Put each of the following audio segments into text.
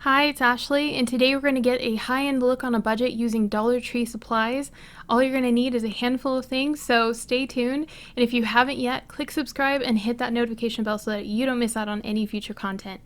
Hi, it's Ashley, and today we're going to get a high-end look on a budget using Dollar Tree supplies. All you're going to need is a handful of things, so stay tuned. And if you haven't yet, click subscribe and hit that notification bell so that you don't miss out on any future content.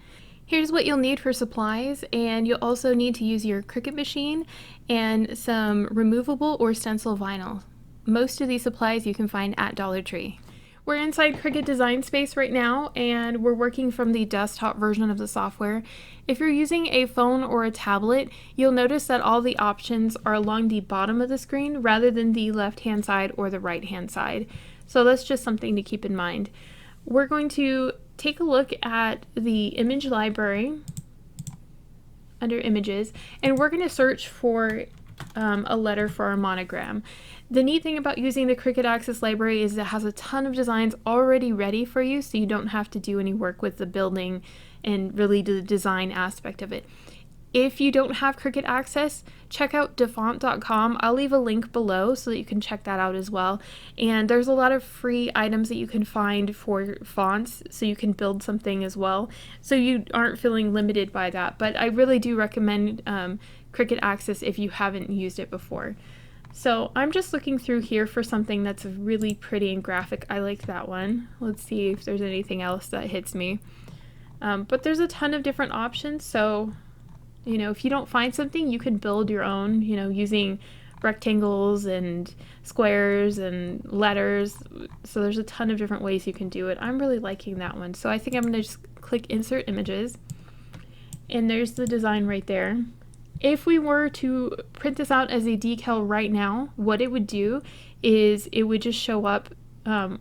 Here's what you'll need for supplies, and you'll also need to use your Cricut machine and some removable or stencil vinyl. Most of these supplies you can find at Dollar Tree. We're inside Cricut Design Space right now, and we're working from the desktop version of the software. If you're using a phone or a tablet, you'll notice that all the options are along the bottom of the screen rather than the left-hand side or the right-hand side. So that's just something to keep in mind. We're going to take a look at the image library under Images, and we're going to search for a letter for our monogram. The neat thing about using the Cricut Access library is it has a ton of designs already ready for you, so you don't have to do any work with the building and really the design aspect of it. If you don't have Cricut Access, check out defont.com. I'll leave a link below so that you can check that out as well. And there's a lot of free items that you can find for fonts, so you can build something as well, so you aren't feeling limited by that. But I really do recommend Cricut Access if you haven't used it before. So I'm just looking through here for something that's really pretty and graphic. I like that one. Let's see if there's anything else that hits me. But there's a ton of different options, so if you don't find something, you can build your own, using rectangles and squares and letters. So there's a ton of different ways you can do it. I'm really liking that one. So I think I'm going to just click Insert Images, and there's the design right there. If we were to print this out as a decal right now, what it would do is it would just show up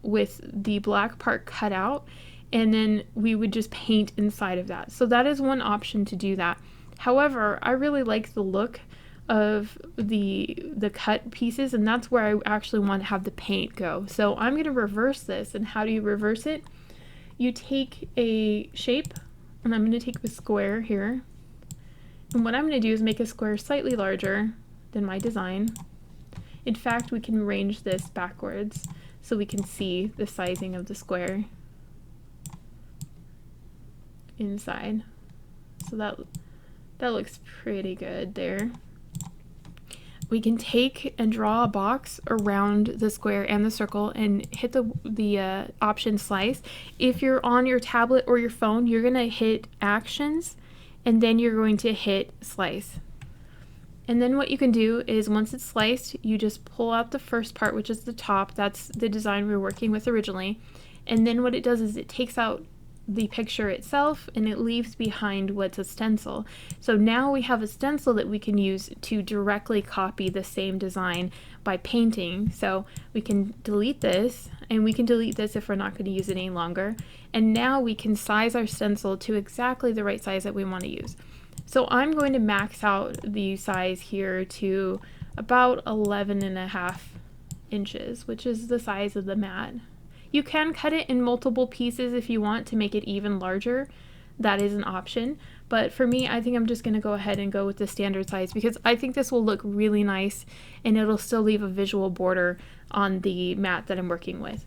with the black part cut out, and then we would just paint inside of that. So that is one option to do that. However, I really like the look of the cut pieces, and that's where I actually want to have the paint go. So I'm going to reverse this. And how do you reverse it? You take a shape, and I'm going to take the square here. And what I'm going to do is make a square slightly larger than my design. In fact, we can arrange this backwards so we can see the sizing of the square inside. So that looks pretty good there. We can take and draw a box around the square and the circle and hit the option slice. If you're on your tablet or your phone, you're going to hit Actions, and then you're going to hit Slice. And then what you can do is once it's sliced, you just pull out the first part, which is the top. That's the design we were working with originally. And then what it does is it takes out the picture itself and it leaves behind what's a stencil. So now we have a stencil that we can use to directly copy the same design by painting. So we can delete this, and we can delete this if we're not going to use it any longer. And now we can size our stencil to exactly the right size that we want to use. So I'm going to max out the size here to about 11.5 inches, which is the size of the mat. You can cut it in multiple pieces if you want to make it even larger. That is an option. But for me, I think I'm just going to go ahead and go with the standard size because I think this will look really nice and it'll still leave a visual border on the mat that I'm working with.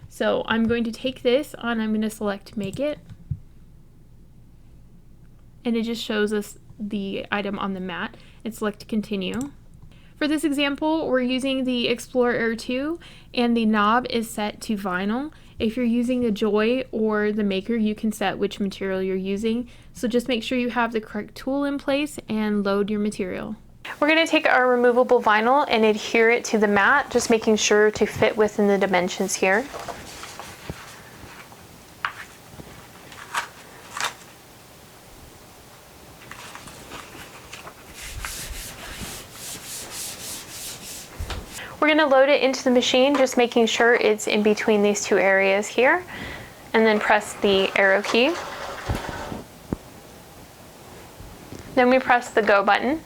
So I'm going to take this and I'm going to select Make It. And it just shows us the item on the mat and select Continue. For this example, we're using the Explore Air 2, and the knob is set to vinyl. If you're using the Joy or the Maker, you can set which material you're using. So just make sure you have the correct tool in place and load your material. We're going to take our removable vinyl and adhere it to the mat, just making sure to fit within the dimensions here. We're going to load it into the machine, just making sure it's in between these two areas here, and then press the arrow key. Then we press the Go button.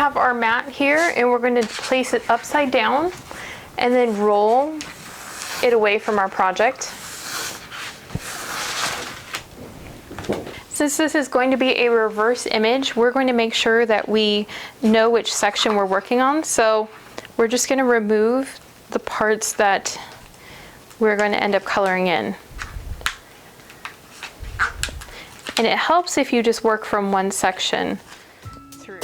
have our mat here, and we're going to place it upside down and then roll it away from our project. Since this is going to be a reverse image, we're going to make sure that we know which section we're working on. So we're just going to remove the parts that we're going to end up coloring in. And it helps if you just work from one section through.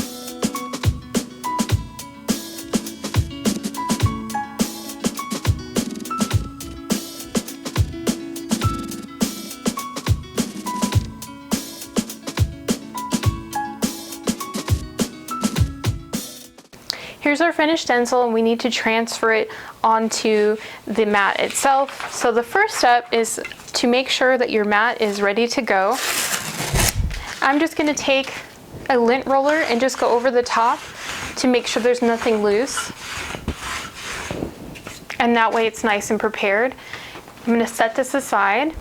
Here's our finished stencil, and we need to transfer it onto the mat itself. So the first step is to make sure that your mat is ready to go. I'm just going to take a lint roller and just go over the top to make sure there's nothing loose. And that way it's nice and prepared. I'm going to set this aside.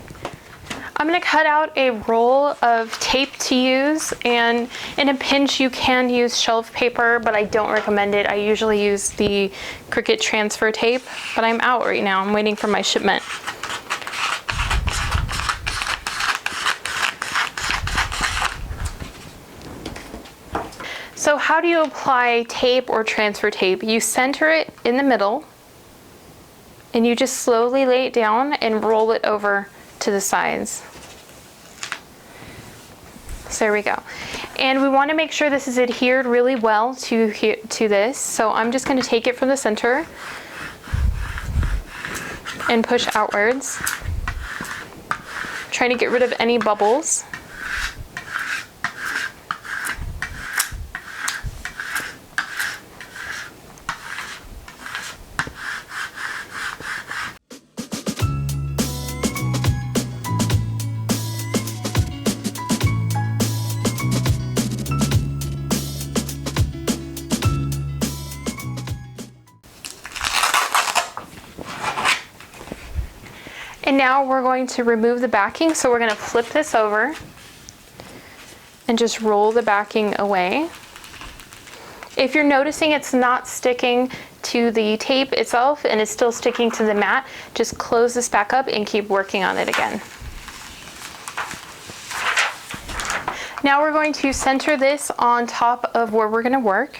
I'm going to cut out a roll of tape to use, and in a pinch you can use shelf paper, but I don't recommend it. I usually use the Cricut transfer tape, but I'm out right now. I'm waiting for my shipment. So how do you apply tape or transfer tape? You center it in the middle, and you just slowly lay it down and roll it over to the sides. So there we go. And we want to make sure this is adhered really well to this. So I'm just going to take it from the center and push outwards, trying to get rid of any bubbles. And now we're going to remove the backing, so we're going to flip this over and just roll the backing away. If you're noticing it's not sticking to the tape itself and it's still sticking to the mat, just close this back up and keep working on it again. Now we're going to center this on top of where we're going to work.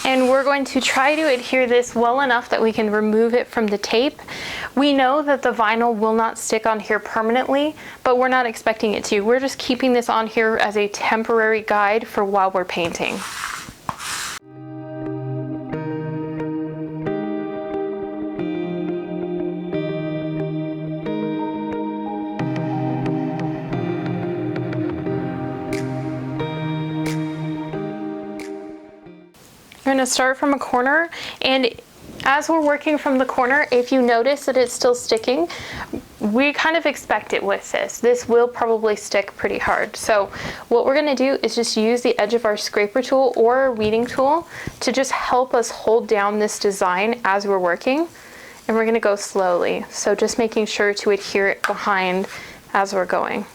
And we're going to try to adhere this well enough that we can remove it from the tape. We know that the vinyl will not stick on here permanently, but we're not expecting it to. We're just keeping this on here as a temporary guide for while we're painting. We're going to start from a corner, and as we're working from the corner, if you notice that it's still sticking, we kind of expect it with this. This will probably stick pretty hard. So what we're going to do is just use the edge of our scraper tool or our weeding tool to just help us hold down this design as we're working. And we're going to go slowly. So just making sure to adhere it behind as we're going.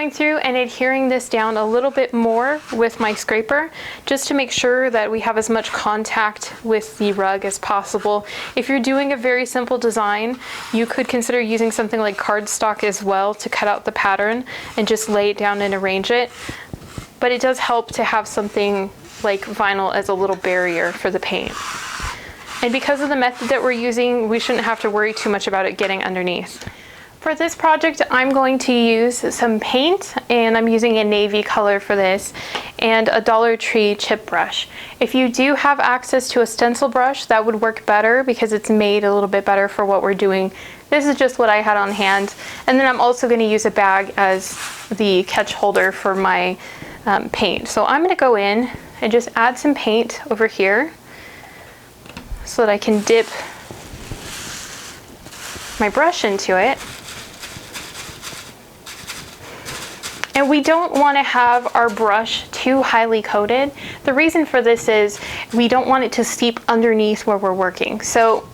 going through and adhering this down a little bit more with my scraper, just to make sure that we have as much contact with the rug as possible. If you're doing a very simple design, you could consider using something like cardstock as well to cut out the pattern and just lay it down and arrange it. But it does help to have something like vinyl as a little barrier for the paint. And because of the method that we're using, we shouldn't have to worry too much about it getting underneath. For this project, I'm going to use some paint, and I'm using a navy color for this, and a Dollar Tree chip brush. If you do have access to a stencil brush, that would work better because it's made a little bit better for what we're doing. This is just what I had on hand. And then I'm also going to use a bag as the catch holder for my paint. So I'm going to go in and just add some paint over here so that I can dip my brush into it. And we don't want to have our brush too highly coated. The reason for this is we don't want it to seep underneath where we're working. So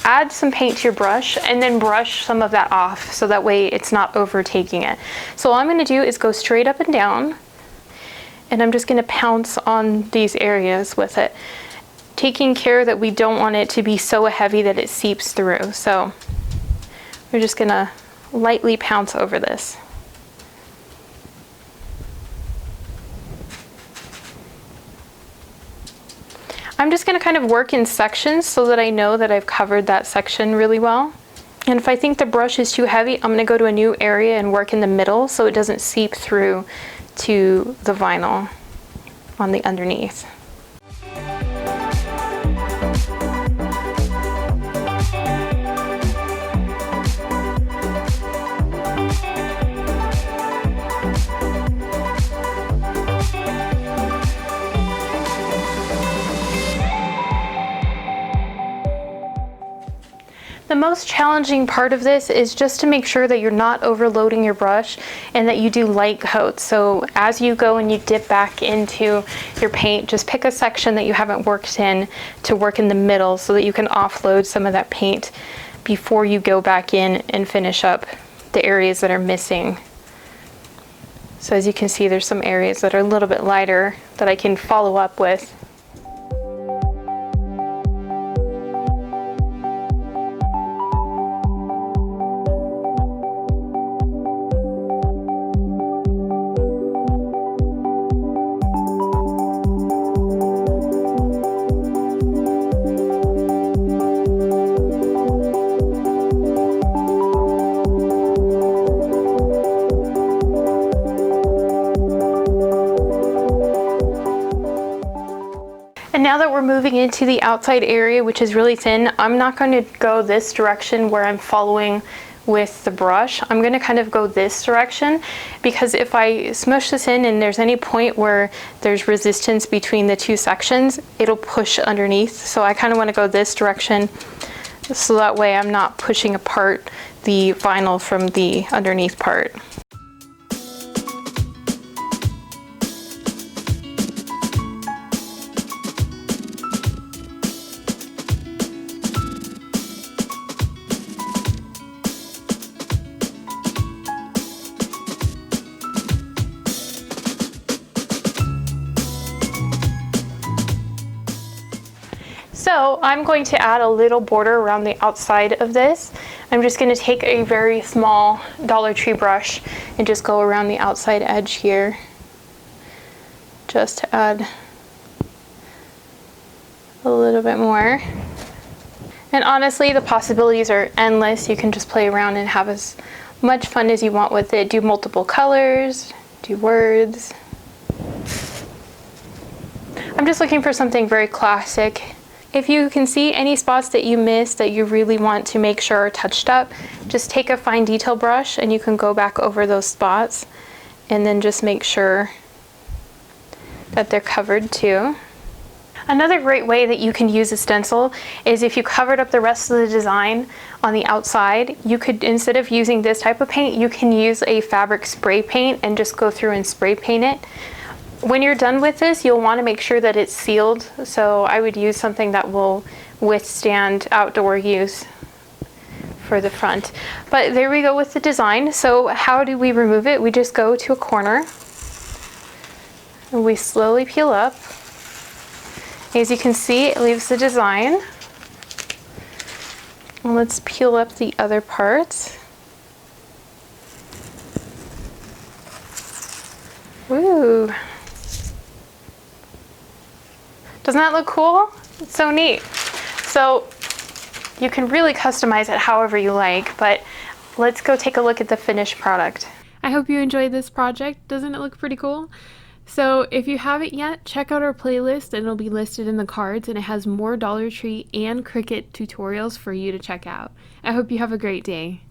add some paint to your brush and then brush some of that off so that way it's not overtaking it. So all I'm going to do is go straight up and down, and I'm just going to pounce on these areas with it, taking care that we don't want it to be so heavy that it seeps through. So we're just going to lightly pounce over this. I'm just going to kind of work in sections so that I know that I've covered that section really well. And if I think the brush is too heavy, I'm going to go to a new area and work in the middle so it doesn't seep through to the vinyl on the underneath. The most challenging part of this is just to make sure that you're not overloading your brush and that you do light coats. So as you go and you dip back into your paint, just pick a section that you haven't worked in to work in the middle so that you can offload some of that paint before you go back in and finish up the areas that are missing. So as you can see, there's some areas that are a little bit lighter that I can follow up with. And now that we're moving into the outside area, which is really thin, I'm not going to go this direction where I'm following with the brush. I'm going to kind of go this direction, because if I smush this in and there's any point where there's resistance between the two sections, it'll push underneath. So I kind of want to go this direction so that way I'm not pushing apart the vinyl from the underneath part. So I'm going to add a little border around the outside of this. I'm just going to take a very small Dollar Tree brush and just go around the outside edge here, just to add a little bit more. And honestly, the possibilities are endless. You can just play around and have as much fun as you want with it. Do multiple colors, do words. I'm just looking for something very classic. If you can see any spots that you missed that you really want to make sure are touched up, just take a fine detail brush and you can go back over those spots and then just make sure that they're covered too. Another great way that you can use a stencil is if you covered up the rest of the design on the outside, you could, instead of using this type of paint, you can use a fabric spray paint and just go through and spray paint it. When you're done with this, you'll want to make sure that it's sealed, so I would use something that will withstand outdoor use for the front. But there we go with the design. So how do we remove it? We just go to a corner and we slowly peel up. As you can see, it leaves the design. And let's peel up the other parts. Ooh. Doesn't that look cool? It's so neat. So you can really customize it however you like, but let's go take a look at the finished product. I hope you enjoyed this project. Doesn't it look pretty cool? So if you haven't yet, check out our playlist and it'll be listed in the cards, and it has more Dollar Tree and Cricut tutorials for you to check out. I hope you have a great day.